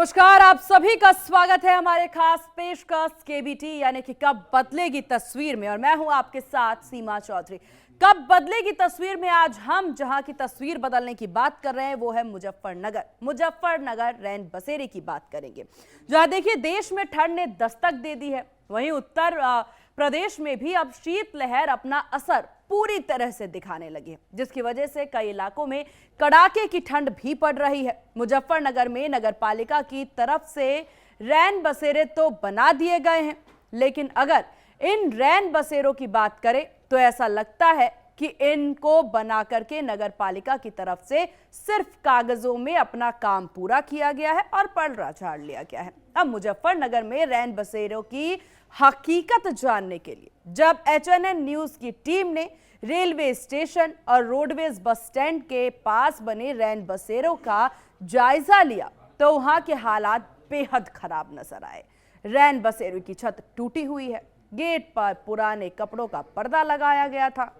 नमस्कार, आप सभी का स्वागत है हमारे खास पेशकश केबीटी यानी कि कब बदलेगी तस्वीर में। और मैं हूं आपके साथ सीमा चौधरी। कब बदलेगी तस्वीर में आज हम जहां की तस्वीर बदलने की बात कर रहे हैं वो है मुजफ्फरनगर रैन बसेरे की बात करेंगे। जहां देखिए देश में ठंड ने दस्तक दे दी है, वहीं उत्तर प्रदेश में भी अब शीतलहर अपना असर पूरी तरह से दिखाने लगी है, जिसकी वजह से कई इलाकों में कड़ाके की ठंड भी पड़ रही है। मुजफ्फरनगर में नगरपालिका की तरफ से रैन बसेरे तो बना दिए गए हैं, लेकिन अगर इन रैन बसेरों की बात करें तो ऐसा लगता है कि इनको बना करके नगरपालिका की तरफ से सिर्फ कागजों में अपना काम पूरा किया गया है और पलड़ा झाड़ लिया गया है। अब मुजफ्फरनगर में रैन बसेरों की हकीकत जानने के लिए जब HNN न्यूज की टीम ने रेलवे स्टेशन और रोडवेज बस स्टैंड के पास बने रैन बसेरों का जायजा लिया तो वहां के हालात बेहद खराब नजर आए। रैन बसेरों की छत टूटी हुई है, गेट पर पुराने कपड़ों का पर्दा लगाया गया था।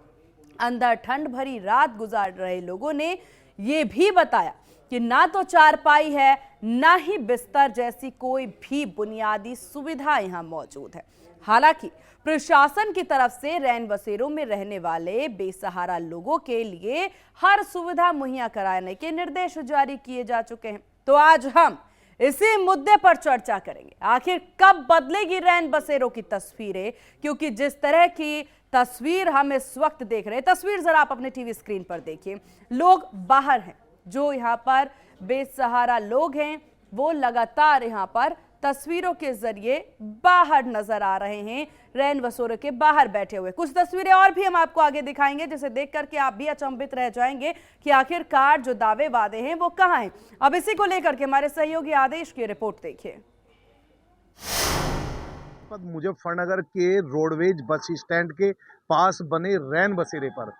अंदर ठंड भरी रात गुजार रहे लोगों ने यह भी बताया कि ना तो चारपाई है, ना ही बिस्तर जैसी कोई भी बुनियादी सुविधा यहां मौजूद है। हालांकि प्रशासन की तरफ से रैन बसेरों में रहने वाले बेसहारा लोगों के लिए हर सुविधा मुहैया कराने के निर्देश जारी किए जा चुके हैं। तो आज हम इसी मुद्दे पर चर्चा करेंगे, आखिर कब बदलेगी रैन बसेरों की तस्वीरें, क्योंकि जिस तरह की तस्वीर हम इस वक्त देख रहे हैं, तस्वीर जरा आप अपने टीवी स्क्रीन पर देखिए। लोग बाहर हैं, जो यहाँ पर बेसहारा लोग हैं वो लगातार यहाँ पर तस्वीरों के जरिए बाहर नजर आ रहे हैं, रैन बसेरों के बाहर बैठे हुए। कुछ तस्वीरें और भी हम आपको आगे दिखाएंगे, जिसे देख करके आप भी अचंभित रह जाएंगे कि आखिरकार जो दावे वादे हैं वो कहां हैं। अब इसी को लेकर के हमारे सहयोगी आदेश की रिपोर्ट देखिए। मुजफ्फरनगर के रोडवेज बस स्टैंड के पास बने रैन बसेरे पर,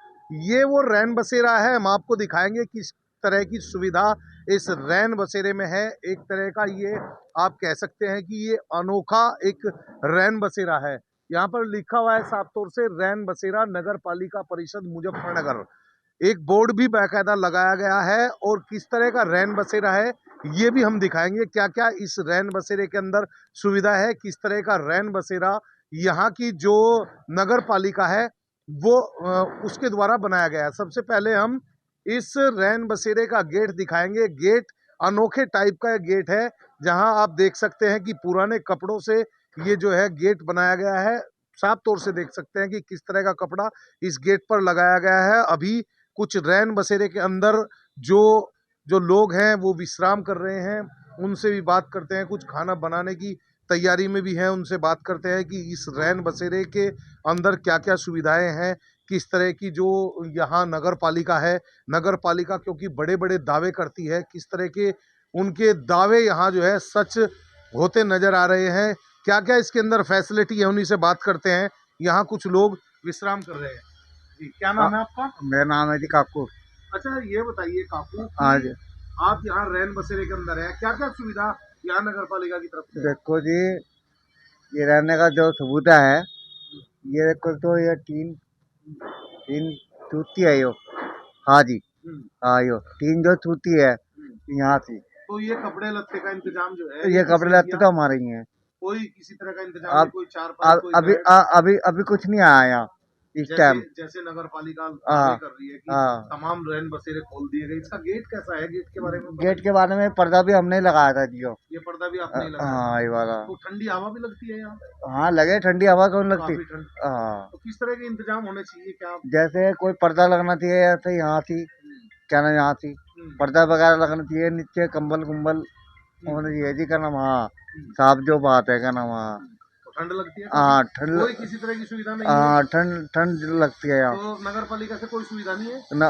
ये वो रैन बसेरा है। हम आपको दिखाएंगे किस तरह की सुविधा इस रैन बसेरे में है। एक तरह का ये आप कह सकते हैं कि ये अनोखा एक रैन बसेरा है। यहाँ पर लिखा हुआ है साफ तौर से रैन बसेरा नगर पालिका परिषद मुजफ्फरनगर। एक बोर्ड भी बाकायदा लगाया गया है और किस तरह का रैन बसेरा है ये भी हम दिखाएंगे। क्या क्या इस रैन बसेरे के अंदर सुविधा है, किस तरह का रैन बसेरा यहाँ की जो नगर पालिका है वो उसके द्वारा बनाया गया है। सबसे पहले हम इस रैन बसेरे का गेट दिखाएंगे। गेट अनोखे टाइप का गेट है, जहां आप देख सकते हैं कि पुराने कपड़ों से ये जो है गेट बनाया गया है। साफ तौर से देख सकते हैं कि किस तरह का कपड़ा इस गेट पर लगाया गया है। अभी कुछ रैन बसेरे के अंदर जो जो लोग हैं वो विश्राम कर रहे हैं, उनसे भी बात करते हैं। कुछ खाना बनाने की तैयारी में भी हैं, उनसे बात करते हैं कि इस रैन बसेरे के अंदर क्या क्या सुविधाएं हैं, किस तरह की जो यहाँ नगर पालिका है, नगर पालिका क्योंकि बड़े बड़े दावे करती है, किस तरह के उनके दावे यहाँ जो है सच होते नजर आ रहे हैं। क्या क्या इसके अंदर फैसिलिटी है उन्हीं से बात करते हैं। यहाँ कुछ लोग विश्राम कर रहे हैं। जी, क्या नाम है आपका? मेरा नाम है जी काकू। अच्छा, ये बताइए काकू, आज आप यहाँ रैन बसेरे के अंदर है, क्या क्या सुविधा यहाँ नगर पालिका की तरफ से? देखो जी, ये रहने का जो सुविधा है, ये देखो तो ये तीन तीन चूती है यो। हाँ जी, हाँ यो तीन जो चूती है यहाँ से। तो ये कपड़े लत्ते का इंतजाम जो है, ये कपड़े लत्ते तो हमारे ही हैं। कोई किसी तरह का इंतजाम नहीं, कोई चारपाई, कोई अभी बेड? अभी अभी कुछ नहीं आया यहाँ इस टाइम। जैसे नगर पालिका दावे कर रही है कि हाँ। तमाम रैन बसेरे खोल दिए गए, इसका गेट कैसा है? गेट के बारे में गेट के बारे में पर्दा भी हमने लगाया था जियो। ये पर्दा भी आपने लगाया? हाँ, ये वाला। तो ठंडी हवा भी लगती है यहाँ? हाँ, लगे ठंडी हवा कौन लगती। काफी ठंड। हाँ, तो किस तरह के इंतजाम होने चाहिए? क्या जैसे कोई पर्दा लगना चाहिए ऐसे यहाँ से, क्या नाम यहाँ से पर्दा वगैरह लगना चाहिए, नीचे कंबल कुंबल होना चाहिए जी। का नाम हाँ साफ जो बात है, क्या नाम हाँ। तो ठंड लगती है? हाँ, ठंड। कोई किसी तरह की सुविधा नहीं हाँ, है? ठंड ठंड लगती है यहाँ। तो नगर पालिका से कोई सुविधा नहीं है ना,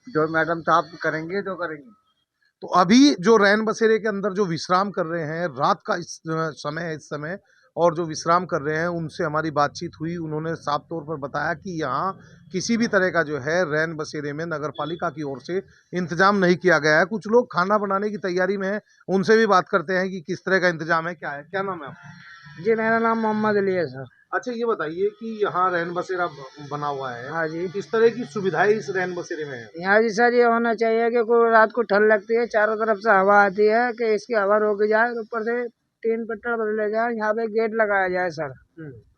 जो मैडम साहब करेंगे जो करेंगे। तो अभी जो रैन बसेरे के अंदर जो विश्राम कर रहे हैं, रात का इस समय है, इस समय, और जो विश्राम कर रहे हैं उनसे हमारी बातचीत हुई। उन्होंने साफ तौर पर बताया कि यहाँ किसी भी तरह का जो है रैन बसेरे में नगर पालिका की ओर से इंतजाम नहीं किया गया है। कुछ लोग खाना बनाने की तैयारी में है, उनसे भी बात करते हैं कि किस तरह का इंतजाम है, क्या है। क्या नाम है आपका? जी, मेरा नाम मोहम्मद अली है सर। अच्छा ये बताइए कि यहाँ रैन बसेरा बना हुआ है, हाँ जी। किस तरह की सुविधाएं इस रैन बसेरे में है? यहाँ जी सर ये होना चाहिए कि कोई रात को ठंड लगती है, चारों तरफ से हवा आती है, कि इसकी हवा रोकी जाए और ऊपर से तीन पट्टन बदले जाए, यहाँ पे गेट लगाया जाए सर।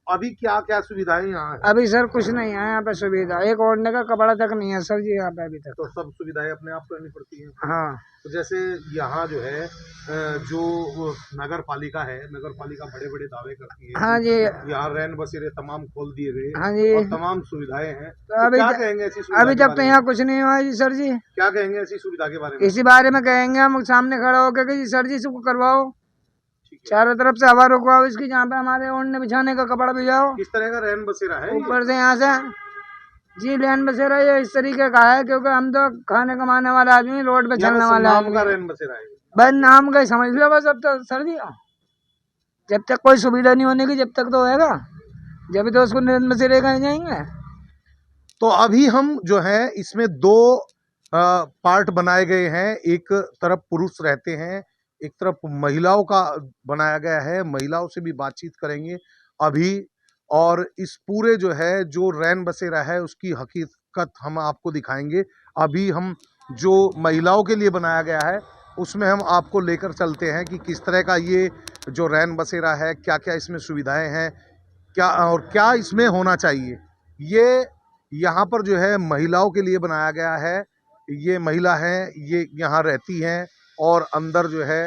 अभी क्या क्या सुविधाएं यहाँ है? अभी सर कुछ नहीं है यहाँ पे सुविधा, एक ओढ़ने का कपड़ा तक नहीं है सर जी यहाँ पे अभी तक। तो सब सुविधाएं अपने आप करनी पड़ती हैं। हाँ तो जैसे यहाँ जो है जो नगर पालिका है, नगर पालिका बड़े बड़े दावे करती है हाँ जी। यहाँ रैन बसेरे तमाम खोल दिए गए हाँ जी। और तमाम सुविधाएं हैं, तो अभी क्या कहेंगे ऐसी सुविधा अभी के तक बारे तो में? यहाँ कुछ नहीं हुआ है जी सर जी। क्या कहेंगे ऐसी सुविधा के बारे में? इसी बारे में कहेंगे हम सामने खड़ा होकर कि जी सर जी इसको करवाओ, ठीक है। चारों तरफ से हवा रुकवाओ इसकी, जहाँ पे हमारे ओढ़ने बिछाने का कपड़ा भिजाओ। किस तरह का रैन बसेरा है ये? ऊपर से यहाँ से जी रैन बसेरा ये इस तरीके का है, क्योंकि हम तो खाने कमाने वाला आदमी, रोड पे या चलने बस वाला नाम का आदमी, रैन बसेरा है? बस नाम का ही समझ लो बस। अब तो सर जी जब तक कोई सुविधा नहीं होने की जब तक तो होएगा, जब तो उसको रैन बसेरे कहे जाएंगे। तो अभी हम जो है इसमें दो पार्ट बनाए गए हैं, एक तरफ पुरुष रहते हैं, एक तरफ महिलाओं का बनाया गया है। महिलाओं से भी बातचीत करेंगे अभी, और इस पूरे जो है जो रैन बसेरा है उसकी हकीकत हम आपको दिखाएंगे। अभी हम जो महिलाओं के लिए बनाया गया है उसमें हम आपको लेकर चलते हैं कि किस तरह का ये जो रैन बसेरा है, क्या क्या इसमें सुविधाएं हैं, क्या और क्या इसमें होना चाहिए। ये यहाँ पर जो है महिलाओं के लिए बनाया गया है। ये महिला हैं, ये यहाँ रहती हैं और अंदर जो है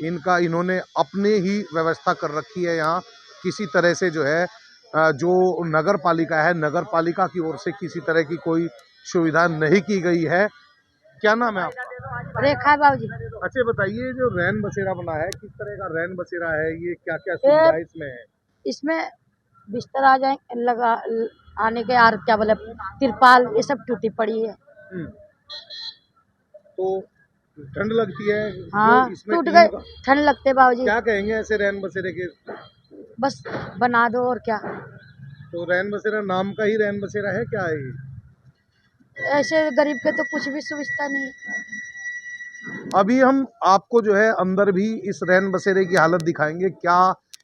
इन्होंने अपने ही व्यवस्था कर रखी है। यहाँ किसी तरह से जो है जो नगर पालिका है, नगर पालिका की ओर से किसी तरह की कोई सुविधा नहीं की गई है। क्या नाम है आपका? रेखा बाबूजी। अच्छा बताइए, जो रैन बसेरा बना है किस तरह का रैन बसेरा है, ये क्या क्या सुविधा इसमें है? इसमें बिस्तर आ जाए लगा आने के, और क्या बोले तिरपाल ये सब टूटी पड़ी है। तो ठंड लगती है? हाँ जो इसमें टूट टीन गए, का- ठंड लगते बाबूजी। क्या कहेंगे ऐसे रैन बसेरे के? बस बना दो और क्या। तो रैन बसेरा नाम का ही रैन बसेरा है, क्या है ये? ऐसे गरीब के तो कुछ भी सुविधा नहीं है। अभी हम आपको जो है अंदर भी इस रैन बसेरे की हालत दिखाएंगे। क्या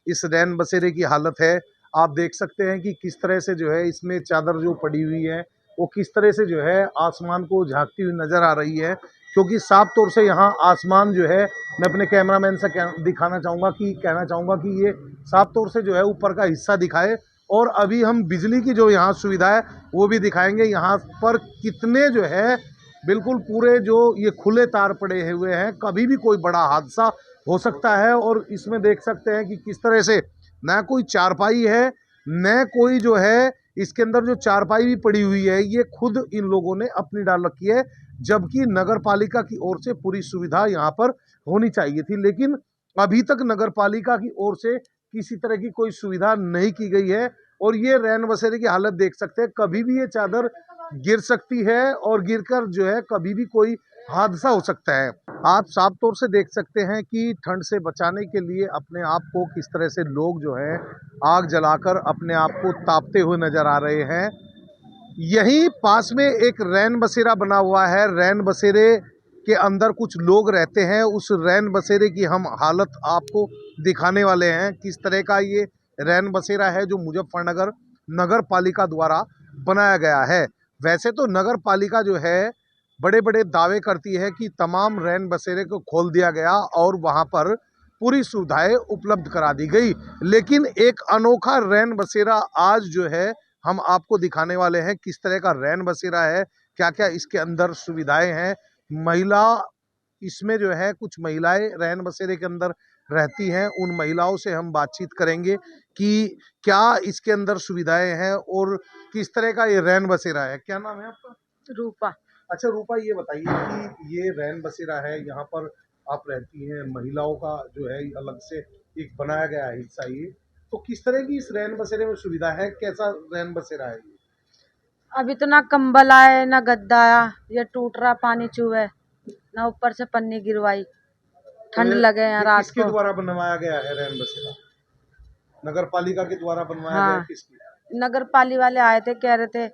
इस रैन बसेरे की हालत है, आप देख सकते हैं कि किस तरह से जो है इसमें चादर जो पड़ी हुई है वो किस तरह से जो है आसमान को झांकती हुई नजर आ रही है, क्योंकि साफ तौर से यहाँ आसमान जो है, मैं अपने कैमरामैन से दिखाना चाहूँगा कि कहना चाहूँगा कि ये साफ तौर से जो है ऊपर का हिस्सा दिखाए। और अभी हम बिजली की जो यहाँ सुविधा है वो भी दिखाएंगे। यहाँ पर कितने जो है बिल्कुल पूरे जो ये खुले तार पड़े हुए हैं, कभी भी कोई बड़ा हादसा हो सकता है। और इसमें देख सकते हैं कि किस तरह से न कोई चारपाई है, न कोई जो है इसके अंदर जो चारपाई भी पड़ी हुई है ये खुद इन लोगों ने अपनी डाल रखी है, जबकि नगर पालिका की ओर से पूरी सुविधा यहाँ पर होनी चाहिए थी, लेकिन अभी तक नगर पालिका की ओर से किसी तरह की कोई सुविधा नहीं की गई है। और ये रैन बसेरे की हालत देख सकते हैं, कभी भी ये चादर गिर सकती है और गिरकर जो है कभी भी कोई हादसा हो सकता है। आप साफ तौर से देख सकते हैं कि ठंड से बचाने के लिए अपने आप को किस तरह से लोग जो है आग जलाकर अपने आप को तापते हुए नजर आ रहे हैं। यहीं पास में एक रैन बसेरा बना हुआ है, रैन बसेरे के अंदर कुछ लोग रहते हैं। उस रैन बसेरे की हम हालत आपको दिखाने वाले हैं। किस तरह का ये रैन बसेरा है जो मुजफ्फरनगर नगर पालिका द्वारा बनाया गया है। वैसे तो नगर पालिका जो है बड़े बड़े दावे करती है कि तमाम रैन बसेरे को खोल दिया गया और वहां पर पूरी सुविधाएं उपलब्ध करा दी गई, लेकिन एक अनोखा रैन बसेरा आज जो है हम आपको दिखाने वाले हैं। किस तरह का रैन बसेरा है, क्या क्या इसके अंदर सुविधाएं हैं। महिला इसमें जो है कुछ महिलाएं रैन बसेरे के अंदर रहती हैं, उन महिलाओं से हम बातचीत करेंगे कि क्या इसके अंदर सुविधाएं हैं और किस तरह का ये रैन बसेरा है। क्या नाम है आपका? रूपा। अच्छा रूपा, ये बताइए कि ये रैन बसेरा है, यहाँ पर आप रहती हैं, महिलाओं का जो है अलग से एक बनाया गया है हिस्सा, ये तो किस तरह की इस रैन बसेरे में सुविधा है, कैसा रैन बसेरा है ये? अभी तो ना कंबल आए ना गद्दा आया, ये टूट रहा, पानी चूहे ना, ऊपर से पन्नी गिरवाई, ठंड तो लगे यहाँ ये रात किसके को। द्वारा बनवाया गया है रैन बसेरा? नगर पालिका के द्वारा बनवाया हाँ। गया है? किसकी? नगर पालिका वाले आए थे, कह रहे थे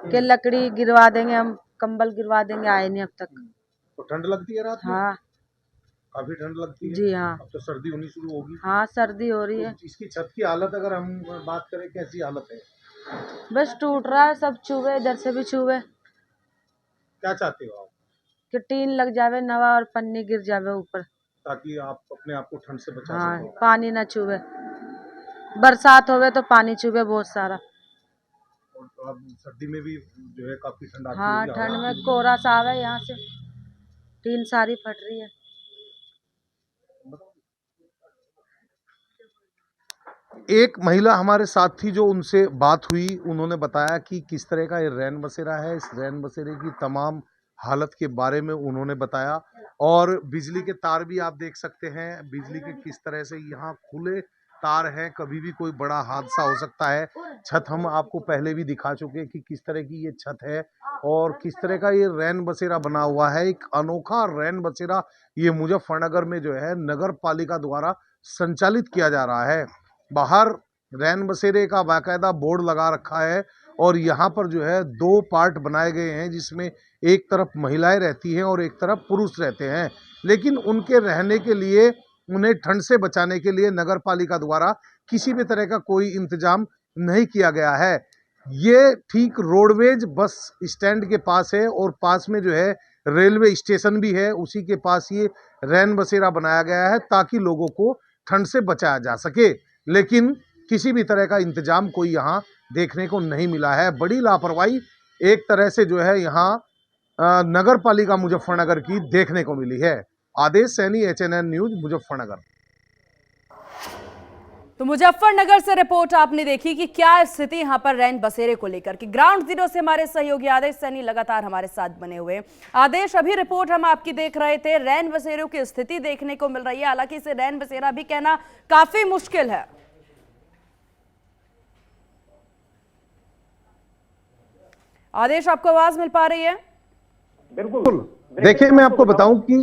कि लकड़ी गिरवा देंगे हम, कंबल गिरवा देंगे, आए नहीं अब तक। तो ठंड लगती है रात में? हाँ काफी ठंड लगती है। जी हाँ। अब तो सर्दी होनी शुरू होगी। हाँ, सर्दी हो रही है। तो इसकी छत की हालत अगर हम बात करें, कैसी हालत है? बस टूट रहा है, सब चूहे इधर से भी चूहे, क्या चाहते हो आप, कि टीन लग जावे नवा और पन्नी गिर जावे ऊपर। ताकि आप अपने आप को ठंड से बचा हाँ, सको? पानी ना चूहे, बरसात होवे तो पानी चूहे बहुत सारा। और अब सर्दी में भी जो है काफी ठंड आती हाँ, होगी, ठंड हवा में भी। कोहरा सा आवे, यहाँ से टीन सारी फट रही है। एक महिला हमारे साथ थी, जो उनसे बात हुई, उन्होंने बताया कि किस तरह का ये रैन बसेरा है। इस रैन बसेरे की तमाम हालत के बारे में उन्होंने बताया। और बिजली के तार भी आप देख सकते हैं, बिजली के किस तरह से यहाँ खुले तार हैं, कभी भी कोई बड़ा हादसा हो सकता है। छत हम आपको पहले भी दिखा चुके हैं कि किस तरह की ये छत है और किस तरह का ये रैन बसेरा बना हुआ है। एक अनोखा रैन बसेरा ये मुजफ्फरनगर में जो है नगर पालिका द्वारा संचालित किया जा रहा है। बाहर रैन बसेरे का बाकायदा बोर्ड लगा रखा है और यहाँ पर जो है 2 पार्ट बनाए गए हैं, जिसमें एक तरफ महिलाएं रहती हैं और एक तरफ पुरुष रहते हैं। लेकिन उनके रहने के लिए, उन्हें ठंड से बचाने के लिए नगर पालिका द्वारा किसी भी तरह का कोई इंतजाम नहीं किया गया है। ये ठीक रोडवेज बस स्टैंड के पास है और पास में जो है रेलवे स्टेशन भी है। उसी के पास ये रैन बसेरा बनाया गया है ताकि लोगों को ठंड से बचाया जा सके। लेकिन किसी भी तरह का इंतजाम कोई यहाँ देखने को नहीं मिला है। बड़ी लापरवाही एक तरह से जो है यहाँ नगर पालिका मुजफ्फरनगर की देखने को मिली है। आदेश सैनी, HNN न्यूज, मुजफ्फरनगर। तो मुजफ्फरनगर से रिपोर्ट आपने देखी कि क्या स्थिति यहां पर रैन बसेरे को लेकर कि ग्राउंड जीरो से हमारे सहयोगी आदेश सैनी लगातार हमारे साथ बने हुए हैं। आदेश, अभी रिपोर्ट हम आपकी देख रहे थे, रैन बसेरों की स्थिति देखने को मिल रही है। हालांकि इसे रैन बसेरा भी कहना काफी मुश्किल है। आदेश, आपको आवाज मिल पा रही है? बिल्कुल। देखिए, मैं आपको बताऊं कि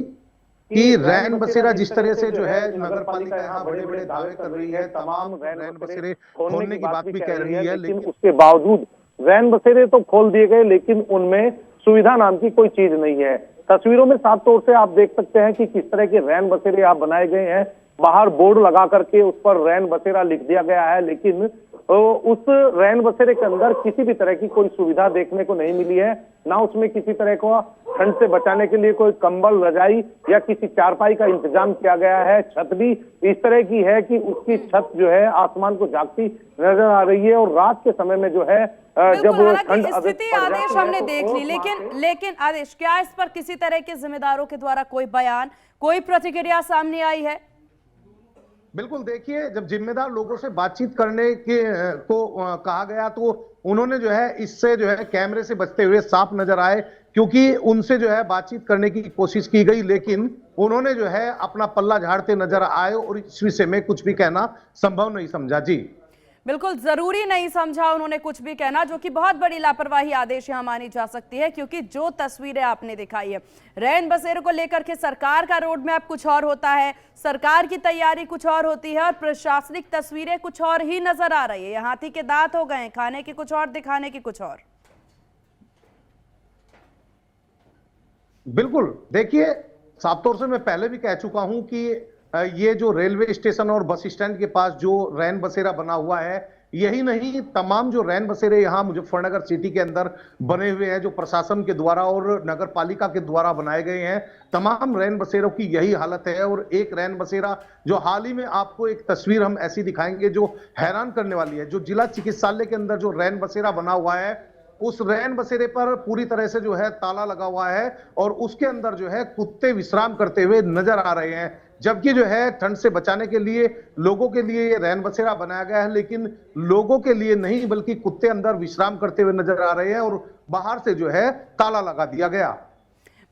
रैन बसेरा जिस तरह से जो है नगर पालिका यहाँ बड़े बड़े दावे कर रही है, तमाम रैन बसेरे खोलने की बात भी कह रही है, लेकिन उसके बावजूद रैन बसेरे तो खोल दिए गए, लेकिन उनमें सुविधा नाम की कोई चीज नहीं है। तस्वीरों में साफ तौर से आप देख सकते हैं कि किस तरह के रैन बसेरे यहाँ बनाए गए हैं। बाहर बोर्ड लगा करके उस पर रैन बसेरा लिख दिया गया है, लेकिन उस रैन बसेरे के अंदर किसी भी तरह की कोई सुविधा देखने को नहीं मिली है। ना उसमें किसी तरह का ठंड से बचाने के लिए कोई कंबल, रजाई या किसी चारपाई का इंतजाम किया गया है। छत भी इस तरह की है कि उसकी छत जो है आसमान को झांकती नजर आ रही है और रात के समय में जो है जब ठंड स्थिति आदेश हमने देख ली, लेकिन आदेश, क्या इस पर किसी तरह के जिम्मेदारों के द्वारा कोई बयान, कोई प्रतिक्रिया सामने आई है? बिल्कुल। देखिए, जब जिम्मेदार लोगों से बातचीत करने के को कहा गया तो उन्होंने जो है इससे जो है कैमरे से बचते हुए साफ नजर आए, क्योंकि उनसे जो है बातचीत करने की कोशिश की गई, लेकिन उन्होंने जो है अपना पल्ला झाड़ते नजर आए और इस विषय में कुछ भी कहना संभव नहीं समझा। जी बिल्कुल, जरूरी नहीं समझा उन्होंने कुछ भी कहना, जो कि बहुत बड़ी लापरवाही आदेश यहां मानी जा सकती है। क्योंकि जो तस्वीरें आपने दिखाई है रैन बसेरों को लेकर के, सरकार का रोड मैप कुछ और होता है, सरकार की तैयारी कुछ और होती है और प्रशासनिक तस्वीरें कुछ और ही नजर आ रही है। यहाँ हाथी के दांत हो गए, खाने की कुछ और, दिखाने की कुछ और। बिल्कुल। देखिए, साफ तौर से मैं पहले भी कह चुका हूं कि ये जो रेलवे स्टेशन और बस स्टैंड के पास जो रैन बसेरा बना हुआ है, यही नहीं, तमाम जो रैन बसेरे यहाँ मुजफ्फरनगर सिटी के अंदर बने हुए हैं, जो प्रशासन के द्वारा और नगर पालिका के द्वारा बनाए गए हैं, तमाम रैन बसेरों की यही हालत है। और एक रैन बसेरा जो हाल ही में आपको एक तस्वीर हम ऐसी दिखाएंगे जो हैरान करने वाली है, जो जिला चिकित्सालय के अंदर जो रैन बसेरा बना हुआ है, उस रैन बसेरे पर पूरी तरह से जो है ताला लगा हुआ है और उसके अंदर जो है कुत्ते विश्राम करते हुए नजर आ रहे हैं। जबकि जो है ठंड से बचाने के लिए लोगों के लिए ये रैन बसेरा बनाया गया है, लेकिन लोगों के लिए नहीं बल्कि कुत्ते अंदर विश्राम करते हुए नजर आ रहे हैं और बाहर से जो है ताला लगा दिया गया।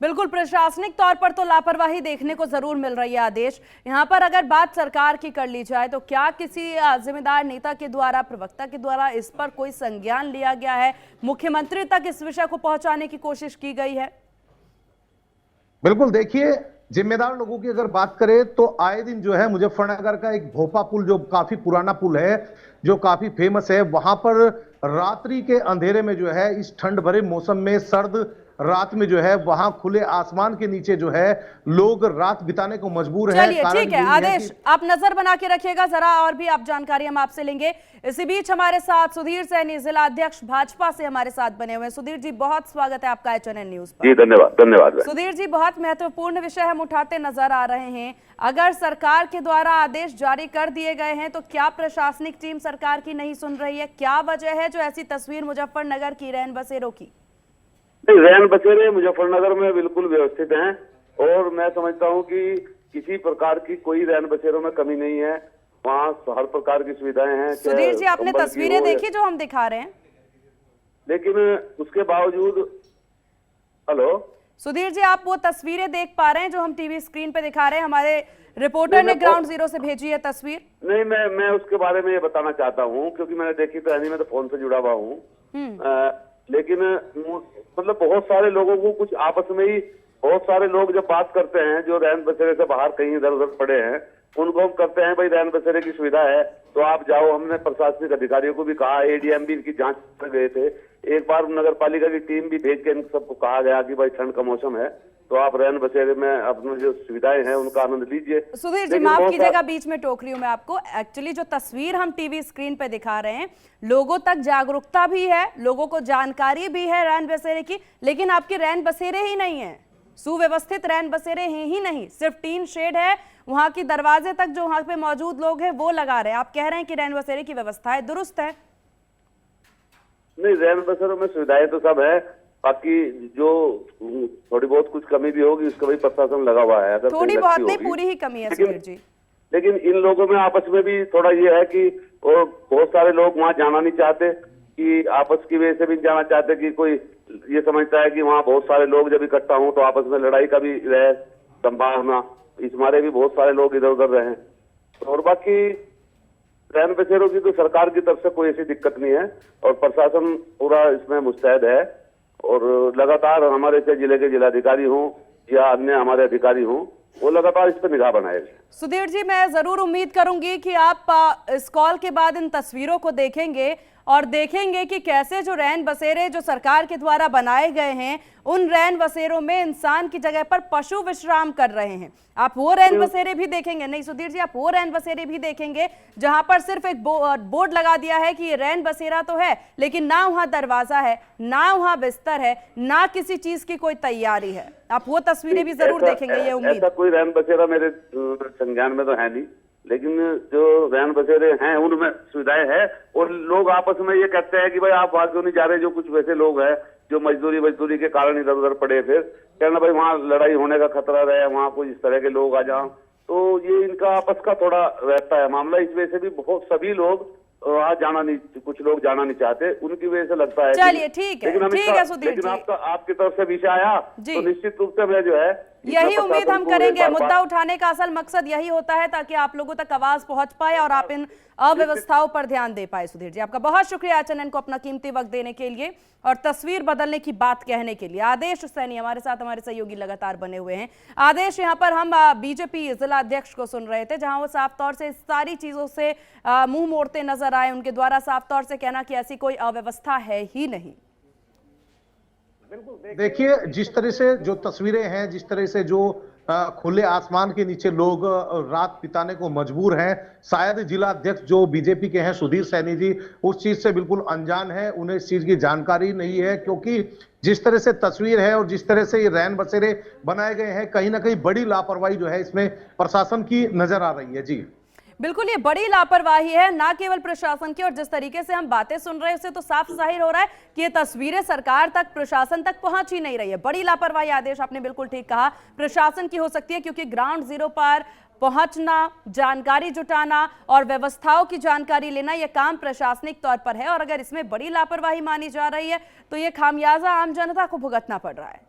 बिल्कुल, प्रशासनिक तौर पर तो लापरवाही देखने को जरूर मिल रही है। आदेश, यहाँ पर अगर बात सरकार की कर ली जाए तो क्या किसी जिम्मेदार नेता के द्वारा, प्रवक्ता के द्वारा इस पर कोई संज्ञान लिया गया है? मुख्यमंत्री तक इस विषय को पहुंचाने की कोशिश की गई है? बिल्कुल। देखिए, जिम्मेदार लोगों की अगर बात करें तो आए दिन जो है मुजफ्फरनगर का एक भोपा पुल, जो काफी पुराना पुल है, जो काफी फेमस है, वहां पर रात्रि के अंधेरे में जो है इस ठंड भरे मौसम में, सर्द रात में जो है वहां खुले आसमान के नीचे जो है लोग रात बिताने को मजबूर है। चलिए ठीक है आदेश, आप नजर बना के रखिएगा जरा, और भी आप जानकारी हम आपसे लेंगे। इसी बीच हमारे साथ सुधीर सैनी, जिला अध्यक्ष भाजपा से हमारे साथ बने हुए हैं। सुधीर जी, बहुत स्वागत है आपका HNN न्यूज पर। जी धन्यवाद। सुधीर जी, बहुत महत्वपूर्ण विषय हम उठाते नजर आ रहे हैं। अगर सरकार के द्वारा आदेश जारी कर दिए गए हैं तो क्या प्रशासनिक टीम सरकार की नहीं सुन रही है? क्या वजह है जो ऐसी तस्वीर मुजफ्फरनगर की रैन बसेरों की? रैन बसेरे मुजफ्फरनगर में बिल्कुल व्यवस्थित हैं और मैं समझता हूं कि किसी प्रकार की कोई रैन बसेरों में कमी नहीं है। वहाँ हर प्रकार की सुविधाएं हैं। सुधीर जी, आपने तस्वीरें देखी जो हम दिखा रहे हैं? लेकिन उसके बावजूद, हेलो सुधीर जी, आप वो तस्वीरें देख पा रहे हैं जो हम टीवी स्क्रीन पे दिखा रहे हैं? हमारे रिपोर्टर ने ग्राउंड जीरो से भेजी है तस्वीर। नहीं, मैं उसके बारे में ये बताना चाहता हूँ क्योंकि मैंने देखी तो नहीं, मैं तो फोन से जुड़ा हुआ हूँ। लेकिन मतलब बहुत सारे लोगों को कुछ आपस में ही, बहुत सारे लोग जब बात करते हैं जो रैन बसेरे से बाहर कहीं इधर उधर पड़े हैं, उनको हम करते हैं भाई रैन बसेरे की सुविधा है तो आप जाओ। हमने प्रशासनिक अधिकारियों को भी कहा, ADM भी इनकी जांच कर गए थे। एक बार नगर पालिका की टीम भी भेज के इन सबको कहा गया कि भाई ठंड का मौसम है तो आप रैन बसेरे में अपनी जो सुविधाएं हैं उनका आनंद लीजिए। सुधीर जी, माफ कीजिएगा बीच में टोक रही हूँ मैं आपको। एक्चुअली जो तस्वीर हम टीवी स्क्रीन पे दिखा रहे हैं, लोगों तक जागरूकता भी है, लोगों को जानकारी भी है रैन बसेरे की, लेकिन आपके रैन बसेरे ही नहीं है, सुव्यवस्थित रैन बसेरे हैं ही नहीं। सिर्फ टीन शेड है, वहां की दरवाजे तक जो वहां पे मौजूद लोग हैं वो लगा रहे हैं। आप कह रहे हैं कि रैन बसेरे की व्यवस्थाएं दुरुस्त है? नहीं, रैन बसेरों में सुविधाएं तो सब है, बाकी जो थोड़ी बहुत कुछ कमी भी होगी उसका भी प्रशासन लगा हुआ है। अगर थोड़ी बहुत नहीं, पूरी ही कमी है सुधीर जी। लेकिन इन लोगों में आपस में भी थोड़ा ये है कि बहुत सारे लोग वहां जाना नहीं चाहते, कि आपस की वजह से भी जाना चाहते कि कोई ये समझता है कि वहाँ बहुत सारे लोग जब इकट्ठा हों तो आपस में लड़ाई का भी रहे संभावना, इस मारे भी बहुत सारे लोग इधर उधर रहे। और बाकी रैन बसेरों की तो सरकार की तरफ से कोई ऐसी दिक्कत नहीं है और प्रशासन पूरा इसमें मुस्तैद है और लगातार हमारे से जिले के जिलाधिकारी हों या अन्य हमारे अधिकारी हों, वो लगातार इस पर निगाह बनाए। सुधीर जी, मैं जरूर उम्मीद करूंगी कि आप इस कॉल के बाद इन तस्वीरों को देखेंगे और देखेंगे कि कैसे जो रैन बसेरे जो सरकार के द्वारा बनाए गए हैं, उन रैन बसेरों में इंसान की जगह पर पशु विश्राम कर रहे हैं। आप वो रैन बसेरे भी देखेंगे, नहीं सुधीर जी, आप वो रैन बसेरे भी देखेंगे जहां पर सिर्फ एक बोर्ड लगा दिया है कि ये रैन बसेरा तो है, लेकिन ना वहां दरवाजा है, ना वहां बिस्तर है, ना किसी चीज की कोई तैयारी है। आप वो तस्वीरें भी जरूर देखेंगे, ये उम्मीद। ऐसा कोई रैन बसेरा मेरे संज्ञान में तो है नहीं, लेकिन जो रैन बसेरे हैं उनमें सुविधाएं है और लोग आपस में ये कहते हैं कि भाई आप वहां क्यों नहीं जा रहे। जो कुछ वैसे लोग हैं जो मजदूरी के कारण इधर उधर पड़े, फिर कहना भाई वहाँ लड़ाई होने का खतरा रहे, वहाँ कुछ इस तरह के लोग आ जाओ, तो ये इनका आपस का थोड़ा रहता है मामला। इस वजह से भी बहुत सभी लोग वहाँ जाना नहीं, कुछ लोग जाना नहीं चाहते, उनकी वजह से लगता है। चलिए ठीक है, ठीक है सुधीर जी। लेकिन आपकी तरफ से विषय आया तो निश्चित रूप से मैं जो है यही उम्मीद हम करेंगे। मुद्दा उठाने का असल मकसद यही होता है ताकि आप लोगों तक आवाज पहुंच पाए और आप इन अव्यवस्थाओं पर ध्यान दे पाए। सुधीर जी, आपका बहुत शुक्रिया HNN को अपना कीमती वक्त देने के लिए और तस्वीर बदलने की बात कहने के लिए। आदेश सैनी हमारे साथ, हमारे सहयोगी लगातार बने हुए हैं। आदेश, यहाँ पर हम बीजेपी जिला अध्यक्ष को सुन रहे थे जहां वो साफ तौर से इस सारी चीजों से मुंह मोड़ते नजर आए। उनके द्वारा साफ तौर से कहना कि ऐसी कोई अव्यवस्था है ही नहीं। देखिए, जिस तरह से जो तस्वीरें हैं, जिस तरह से जो खुले आसमान के नीचे लोग रात बिताने को मजबूर हैं, शायद जिला अध्यक्ष जो बीजेपी के हैं सुधीर सैनी जी उस चीज से बिल्कुल अनजान है, उन्हें इस चीज की जानकारी नहीं है, क्योंकि जिस तरह से तस्वीर है और जिस तरह से ये रैन बसेरे बनाए गए हैं, कहीं ना कहीं बड़ी लापरवाही जो है इसमें प्रशासन की नजर आ रही है। जी बिल्कुल, ये बड़ी लापरवाही है, ना केवल प्रशासन की, और जिस तरीके से हम बातें सुन रहे हैं उससे तो साफ जाहिर हो रहा है कि ये तस्वीरें सरकार तक, प्रशासन तक पहुंच ही नहीं रही है। बड़ी लापरवाही। आदेश, आपने बिल्कुल ठीक कहा, प्रशासन की हो सकती है क्योंकि ग्राउंड जीरो पर पहुंचना, जानकारी जुटाना और व्यवस्थाओं की जानकारी लेना, यह काम प्रशासनिक तौर पर है और अगर इसमें बड़ी लापरवाही मानी जा रही है तो यह खामियाजा आम जनता को भुगतना पड़ रहा है।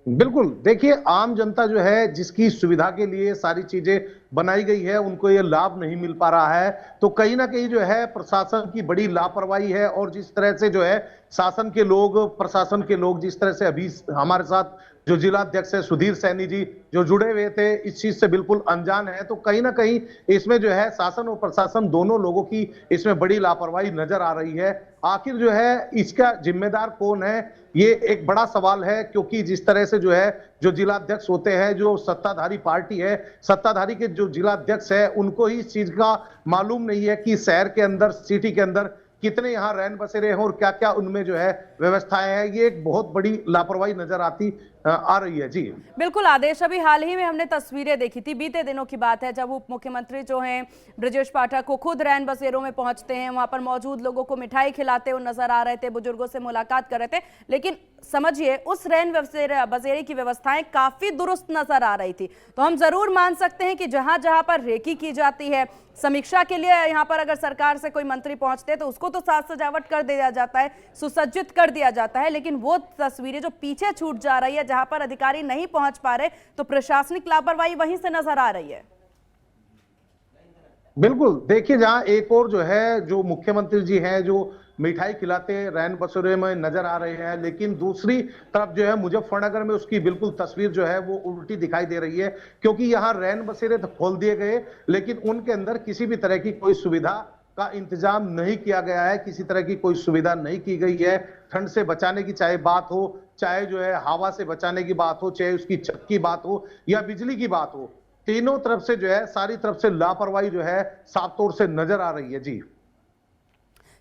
बिल्कुल, देखिए आम जनता जो है जिसकी सुविधा के लिए सारी चीजें बनाई गई है उनको ये लाभ नहीं मिल पा रहा है। तो कहीं ना कहीं जो है प्रशासन की बड़ी लापरवाही है, और जिस तरह से जो है शासन के लोग, प्रशासन के लोग जिस तरह से अभी हमारे साथ जो जिला अध्यक्ष है सुधीर सैनी जी जो जुड़े हुए थे, इस चीज से बिल्कुल अनजान है। तो कहीं ना कहीं इसमें जो है शासन और प्रशासन दोनों लोगों की इसमें बड़ी लापरवाही नजर आ रही है। आखिर जो है इसका जिम्मेदार कौन है, ये एक बड़ा सवाल है, क्योंकि जिस तरह से जो है जो जिला अध्यक्ष होते हैं, जो सत्ताधारी पार्टी है, सत्ताधारी के जो जिला अध्यक्ष है, उनको ही इस चीज का मालूम नहीं है कि शहर के अंदर, सिटी के अंदर कितने यहाँ रैन बसेरे हैं और क्या क्या उनमें जो है व्यवस्थाएं हैं। ये एक बहुत बड़ी लापरवाही नजर आ रही है। जी बिल्कुल आदेश, अभी हाल ही में हमने तस्वीरें देखी थी, बीते दिनों की बात है, जब उप मुख्यमंत्री जो हैं ब्रजेश पाठक को खुद रैन बसेरों में पहुंचते हैं, वहां पर मौजूद लोगों को मिठाई खिलाते हुए नजर आ रहे थे, बुजुर्गों से मुलाकात कर रहे थे। लेकिन समझिए उस रैन बसेरे की व्यवस्थाएं काफी दुरुस्त नजर आ रही थी। तो हम जरूर मान सकते हैं कि जहां जहां पर रेकी की जाती है, समीक्षा के लिए यहाँ पर अगर सरकार से कोई मंत्री पहुंचते हैं तो उसको तो साज सजावट कर दिया जाता है, सुसज्जित कर दिया जाता है, लेकिन वो तस्वीरें जो पीछे छूट जा रही है, जहां पर अधिकारी नहीं पहुंच पा रहे, तो प्रशासनिक लापरवाही वहीं से नजर आ रही है। बिल्कुल, देखिए जहां एक और जो है जो मुख्यमंत्री जी हैं जो मिठाई खिलाते रैन बसेरे में नजर आ रहे हैं, लेकिन दूसरी तरफ जो है मुजफ्फरनगर में उसकी बिल्कुल तस्वीर जो है वो उल्टी दिखाई दे रही है, क्योंकि यहाँ रैन बसेरे तो खोल दिए गए लेकिन उनके अंदर किसी भी तरह की कोई सुविधा का इंतजाम नहीं किया गया है, किसी तरह की कोई सुविधा नहीं की गई है। ठंड से बचाने की चाहे बात हो, चाहे जो है हवा से बचाने की बात हो, चाहे उसकी छत की बात हो या बिजली की बात हो, तीनों तरफ से जो है, सारी तरफ से लापरवाही जो है साफ तौर से नजर आ रही है। जी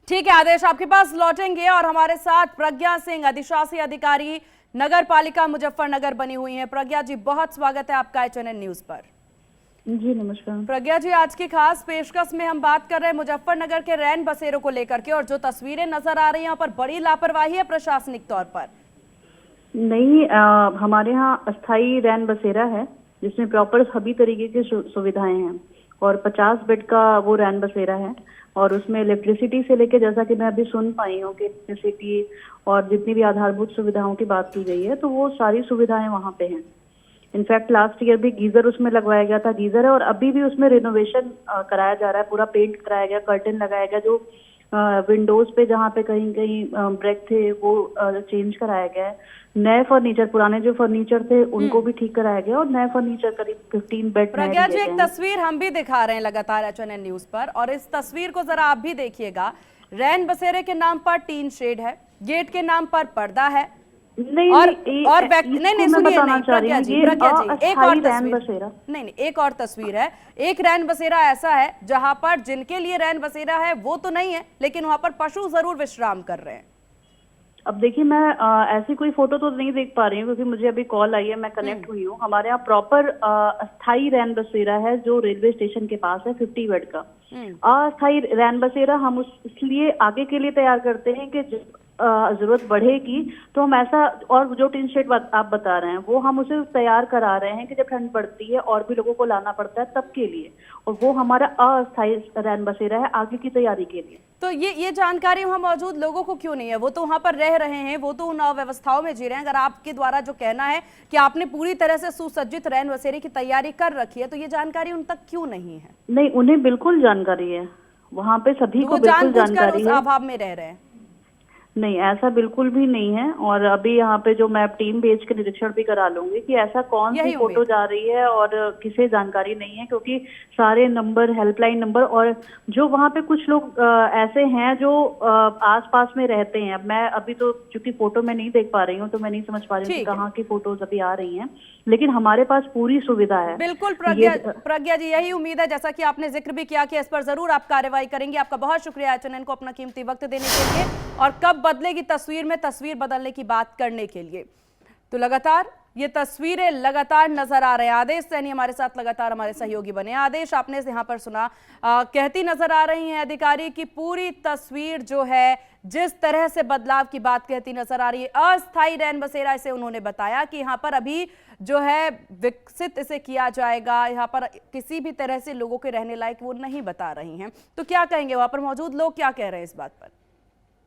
ठीक है आदेश, आपके पास लौटेंगे और हमारे साथ प्रज्ञा सिंह, अधिशासी अधिकारी नगर पालिका मुजफ्फरनगर बनी हुई हैं। प्रज्ञा जी, बहुत स्वागत है आपका HNN न्यूज पर। जी नमस्कार। प्रज्ञा जी, आज की खास पेशकश में हम बात कर रहे हैं मुजफ्फरनगर के रैन बसेरों को लेकर के, और जो तस्वीरें नजर आ रही हैं यहाँ पर बड़ी लापरवाही है प्रशासनिक तौर पर। नहीं, हमारे यहाँ अस्थाई रैन बसेरा है जिसमें प्रॉपर सभी तरीके की सुविधाएं हैं, और 50 बेड का वो रैन बसेरा है, और उसमें इलेक्ट्रिसिटी से लेके, जैसा कि मैं अभी सुन पाई हूँ कि इलेक्ट्रिसिटी और जितनी भी आधारभूत सुविधाओं की बात की गई है, तो वो सारी सुविधाएं वहाँ पे हैं। इनफैक्ट लास्ट ईयर भी गीजर उसमें लगवाया गया था, गीजर है, और अभी भी उसमें रिनोवेशन कराया जा रहा है, पूरा पेंट कराया गया, कर्टन लगाया गया, जो विंडोज पे जहाँ पे कहीं कहीं ब्रेक थे वो चेंज कराया गया है। नए फर्नीचर, पुराने जो फर्नीचर थे उनको भी ठीक कराया गया, और नए फर्नीचर करीब 15 बेड। प्रज्ञा जी, एक तस्वीर हम भी दिखा रहे हैं लगातार HNN न्यूज पर, और इस तस्वीर को जरा आप भी देखिएगा। रैन बसेरे के नाम पर टीन शेड है, गेट के नाम पर पर्दा है, नहीं और नहीं, नहीं सुनिए, नहीं प्रज्ञा जी, एक और तस्वीर, नहीं एक और तस्वीर है। एक रैन बसेरा ऐसा है जहां पर जिनके लिए रैन बसेरा है वो तो नहीं है, लेकिन वहां पर पशु जरूर विश्राम कर रहे हैं। अब देखिए, मैं ऐसी कोई फोटो तो नहीं देख पा रही हूँ, क्योंकि मुझे अभी कॉल आई है, मैं कनेक्ट हुई हूँ। हमारे यहाँ प्रॉपर अस्थाई रैन बसेरा है जो रेलवे स्टेशन के पास है, 50 बेड का। अस्थाई रैन बसेरा हम इसलिए आगे के लिए तैयार करते हैं कि जरूरत बढ़ेगी तो हम ऐसा, और जो टिन शेड आप बता रहे हैं वो हम उसे तैयार करा रहे हैं कि जब ठंड पड़ती है और भी लोगों को लाना पड़ता है तब के लिए, और वो हमारा अस्थायी रैन बसेरा है आगे की तैयारी के लिए। तो ये जानकारी वहाँ मौजूद लोगों को क्यों नहीं है? वो तो वहाँ पर रह रहे हैं, वो तो उन अव्यवस्थाओं में जी रहे हैं। अगर आपके द्वारा जो कहना है कि आपने पूरी तरह से सुसज्जित रैन बसेरे की तैयारी कर रखी है, तो ये जानकारी उन तक क्यों नहीं है? नहीं, उन्हें बिल्कुल जानकारी है, वहाँ पे सभी को बिल्कुल जानकारी है। अभाव में रह रहे हैं? नहीं, ऐसा बिल्कुल भी नहीं है। और अभी यहाँ पे जो मैं टीम भेज के निरीक्षण भी करा लूंगी कि ऐसा कौन सी फोटो जा रही है और किसे जानकारी नहीं है, क्योंकि सारे नंबर, हेल्पलाइन नंबर, और जो वहाँ पे कुछ लोग ऐसे हैं जो आसपास में रहते हैं। अब मैं अभी तो चूंकि फोटो में नहीं देख पा रही हूँ तो मैं नहीं समझ पा रही हूँ कि कहाँ की फोटोज अभी आ रही हैं, लेकिन हमारे पास पूरी सुविधा है। बिल्कुल प्रज्ञा जी, यही उम्मीद है, जैसा कि आपने जिक्र भी किया कि इस पर जरूर आप कार्रवाई करेंगे। आपका बहुत शुक्रिया HNN को अपना कीमती वक्त देने के लिए, और कब बदलेगी तस्वीर में तस्वीर बदलने की बात करने के लिए। तो लगातार ये तस्वीरें लगातार नजर आ रहे हैं। आदेश सैनी हमारे साथ लगातार हमारे सहयोगी बने। आदेश, आपने यहाँ पर सुना, कहती नजर आ रही हैं अधिकारी की पूरी तस्वीर जो है जिस तरह से बदलाव की बात कहती नजर आ रही है। अस्थायी रैन बसेरा इसे उन्होंने बताया कि यहाँ पर अभी जो है विकसित इसे किया जाएगा, यहाँ पर किसी भी तरह से लोगों के रहने लायक वो नहीं बता रही हैं। तो क्या कहेंगे, वहां पर मौजूद लोग क्या कह रहे हैं इस बात पर?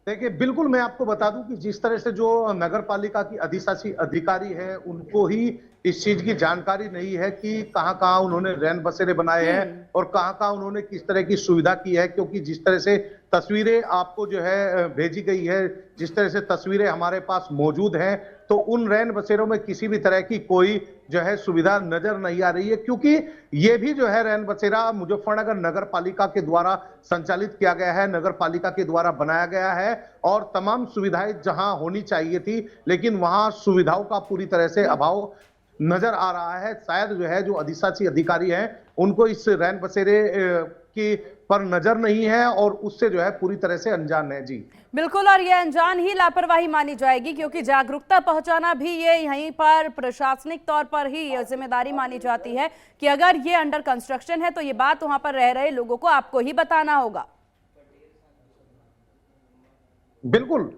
देखिए, बिल्कुल मैं आपको बता दूं कि जिस तरह से जो नगर पालिका की अधिशासी अधिकारी है उनको ही इस चीज की जानकारी नहीं है कि कहाँ कहाँ उन्होंने रैन बसेरे बनाए हैं और कहाँ कहाँ उन्होंने किस तरह की सुविधा की है। क्योंकि जिस तरह से तस्वीरें आपको जो है भेजी गई है, जिस तरह से तस्वीरें हमारे पास मौजूद हैं, तो उन रैन बसेरों में किसी भी तरह की कोई जो है सुविधा नजर नहीं आ रही है। क्योंकि ये भी जो है रैन बसेरा मुजफ्फरनगर नगर पालिका के द्वारा संचालित किया गया है, नगर पालिका के द्वारा बनाया गया है और तमाम सुविधाएं जहां होनी चाहिए थी, लेकिन वहां सुविधाओं का पूरी तरह से अभाव नजर आ रहा है। शायद जो है जो अधिशासी अधिकारी हैं उनको इस रैन बसेरे की पर नजर नहीं है और उससे जो है पूरी तरह से अनजान है। जी बिल्कुल, और ये अनजान ही लापरवाही मानी जाएगी, क्योंकि जागरूकता पहुंचाना भी ये यहीं पर प्रशासनिक तौर पर ही ये जिम्मेदारी मानी जाती है कि अगर ये अंडर कंस्ट्रक्शन है तो ये बात वहां पर रह रहे लोगों को आपको ही बताना होगा। बिल्कुल,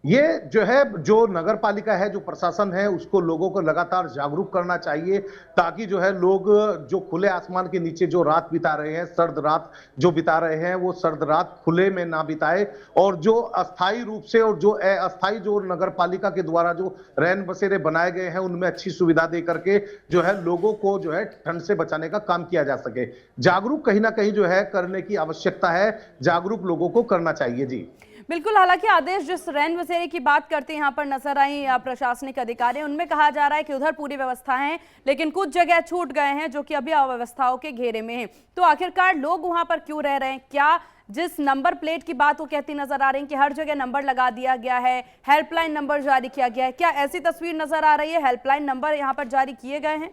ये जो है जो नगर पालिका है, जो प्रशासन है, उसको लोगों को लगातार जागरूक करना चाहिए ताकि जो है लोग जो खुले आसमान के नीचे जो रात बिता रहे हैं, सर्द रात जो बिता रहे हैं, वो सर्द रात खुले में ना बिताए और जो अस्थायी रूप से और जो अस्थायी जो नगर पालिका के द्वारा जो रैन बसेरे बनाए गए हैं उनमें अच्छी सुविधा दे करके जो है लोगों को जो है ठंड से बचाने का काम किया जा सके। जागरूक कहीं ना कहीं जो है करने की आवश्यकता है, जागरूक लोगों को करना चाहिए। जी बिल्कुल, हालांकि आदेश जिस रैन बसेरे की बात करते हैं यहाँ पर नजर आई प्रशासनिक अधिकारी, उनमें कहा जा रहा है कि उधर पूरी व्यवस्था है लेकिन कुछ जगह छूट गए हैं जो कि अभी अव्यवस्थाओं के घेरे में हैं। तो आखिरकार लोग वहां पर क्यों रह रहे हैं? क्या जिस नंबर प्लेट की बात वो कहती नजर आ रही है कि हर जगह नंबर लगा दिया गया है, हेल्पलाइन नंबर जारी किया गया है, क्या ऐसी तस्वीर नजर आ रही है? हेल्पलाइन नंबर यहाँ पर जारी किए गए हैं?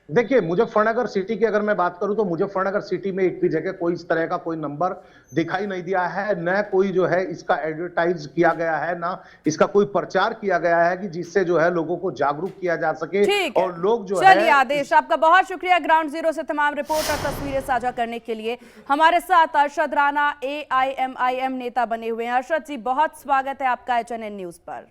देखिए, मुजफ्फरनगर सिटी की अगर मैं बात करूं तो मुजफ्फरनगर सिटी में एक भी जगह कोई इस तरह का कोई नंबर दिखाई नहीं दिया है, न कोई जो है इसका एडवर्टाइज किया गया है, ना इसका कोई प्रचार किया गया है कि जिससे जो है लोगों को जागरूक किया जा सके और लोग जो है। चलिए आदेश, आपका बहुत शुक्रिया ग्राउंड जीरो से तमाम रिपोर्ट और तस्वीरें साझा करने के लिए। हमारे साथ अरशद राना AIMIM नेता बने हुए हैं। अरशद जी, बहुत स्वागत है आपका HNN न्यूज पर।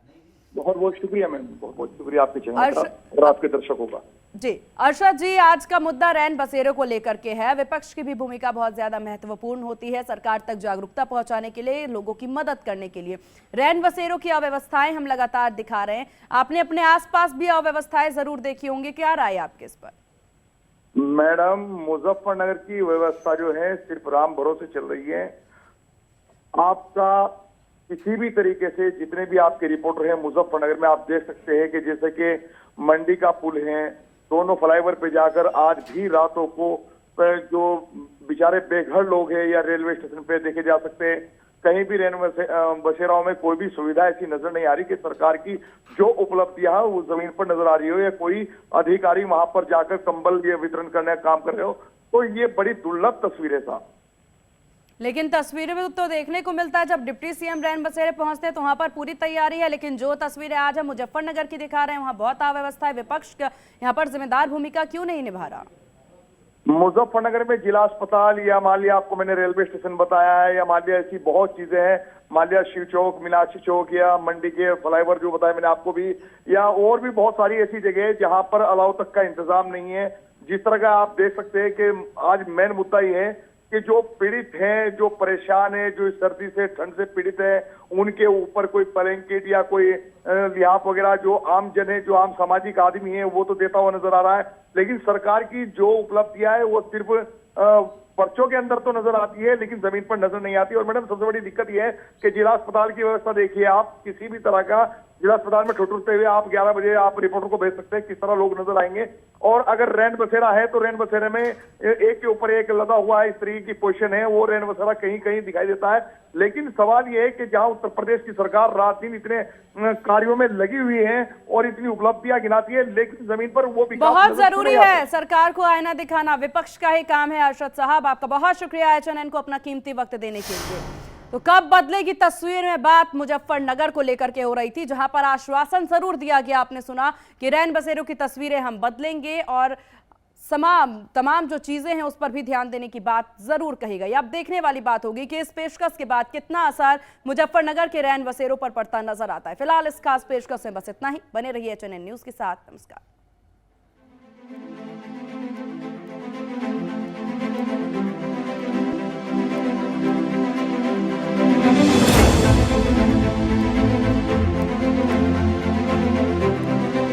बहुत बहुत शुक्रिया मैम, बहुत बहुत शुक्रिया आपके चैनल का और आपके दर्शकों का। जी अरशद जी, आज का मुद्दा रैन बसेरों को लेकर के है। विपक्ष की भी भूमिका बहुत ज्यादा महत्वपूर्ण होती है सरकार तक जागरूकता पहुंचाने के लिए, लोगों की मदद करने के लिए। रैन बसेरों की अव्यवस्थाएं हम लगातार दिखा रहे हैं, आपने अपने आसपास भी अव्यवस्थाएं जरूर देखी होंगी, क्या राय है आपके इस पर? मैडम, मुजफ्फरनगर की व्यवस्था जो है सिर्फ राम भरोसे चल रही है। आपका किसी भी तरीके से जितने भी आपके रिपोर्टर हैं मुजफ्फरनगर में, आप देख सकते हैं कि जैसे कि मंडी का पुल है, दोनों फ्लाईओवर पे जाकर आज भी रातों को जो बेचारे बेघर लोग हैं या रेलवे स्टेशन पे देखे जा सकते हैं, कहीं भी रैन बसेराओं में कोई भी सुविधा ऐसी नजर नहीं आ रही कि सरकार की जो उपलब्धियां है वो जमीन पर नजर आ रही हो या कोई अधिकारी वहां पर जाकर कंबल ये वितरण करने का काम कर रहे हो। तो ये बड़ी दुर्लभ तस्वीर है साहब। लेकिन तस्वीरें में तो देखने को मिलता है जब डिप्टी CM रैन बसेरे पहुंचते हैं तो वहां पर पूरी तैयारी है, लेकिन जो तस्वीरें आज हम मुजफ्फरनगर की दिखा रहे हैं वहां बहुत अव्यवस्था है। विपक्ष यहाँ पर जिम्मेदार भूमिका क्यों नहीं निभा रहा? मुजफ्फरनगर में जिला अस्पताल या मान लिया आपको मैंने रेलवे स्टेशन बताया है, या मान लिया ऐसी बहुत चीजें हैं, मान लिया शिव चौक, मीनाक्षी चौक या मंडी के फ्लाईओवर जो बताया मैंने आपको भी, या और भी बहुत सारी ऐसी जगह है जहां पर अलाव तक का इंतजाम नहीं है। जिस तरह का आप देख सकते हैं कि आज मेन मुद्दा ये है कि जो पीड़ित हैं, जो परेशान है, जो सर्दी से ठंड से पीड़ित है, उनके ऊपर कोई ब्लैंकेट या कोई लिहाफ वगैरह जो आम जन है, जो आम सामाजिक आदमी है, वो तो देता हुआ नजर आ रहा है। लेकिन सरकार की जो उपलब्धियां है वो सिर्फ पर्चों के अंदर तो नजर आती है लेकिन जमीन पर नजर नहीं आती। और मैडम, सबसे बड़ी दिक्कत यह है कि जिला अस्पताल की व्यवस्था देखिए आप, किसी भी तरह का जिला अस्पताल में ठुठुरते हुए आप 11 बजे आप रिपोर्टर को भेज सकते हैं, किस तरह लोग नजर आएंगे। और अगर रैन बसेरा है तो रैन बसेरे में एक के ऊपर एक लदा हुआ है, इस तरीके की पोजीशन है, वो रैन बसेरा कहीं कहीं दिखाई देता है। लेकिन सवाल ये है कि जहां उत्तर प्रदेश की सरकार रात दिन इतने कार्यों में लगी हुई है और इतनी उपलब्धियां गिनाती है, लेकिन जमीन पर वो भी बहुत जरूरी है सरकार को आईना दिखाना, विपक्ष का ही काम है। अरशद साहब, आपका बहुत शुक्रिया HNN को अपना कीमती वक्त देने के लिए। तो कब बदलेगी तस्वीर में बात मुजफ्फरनगर को लेकर के हो रही थी, जहां पर आश्वासन जरूर दिया गया, आपने सुना कि रैन बसेरों की तस्वीरें हम बदलेंगे और तमाम जो चीजें हैं उस पर भी ध्यान देने की बात जरूर कही गई। अब देखने वाली बात होगी कि इस पेशकश के बाद कितना असर मुजफ्फरनगर के रैन बसेरों पर पड़ता नजर आता है। फिलहाल इस खास पेशकश में बस इतना ही। बने रहिए HNN न्यूज के साथ। नमस्कार।